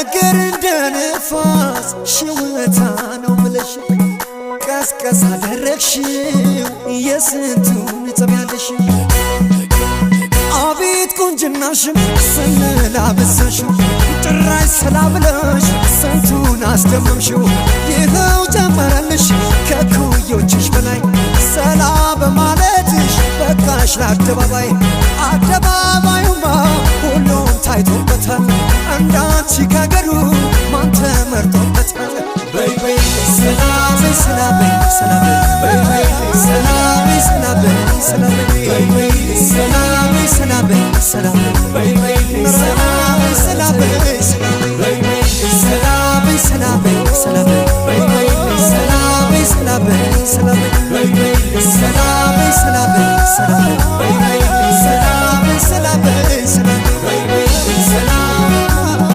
ነገር እንደ ነፋስ ሽውታ ነው ብለሽ ቀስቀስ አደረግሽው የስንቱን ጸብያለሽ አቤት ቁንጅናሽም ስንላበሳሽው ጭራሽ ሰላብለሽ ስንቱን አስደመምሽው ይኸው ጨመረልሽ ከኩዮችሽ በላይ ሰላ በማለትሽ በቃሽ ለአደባባይ አደባባዩማ ሁሉም ታይቶበታል እንዳንቺ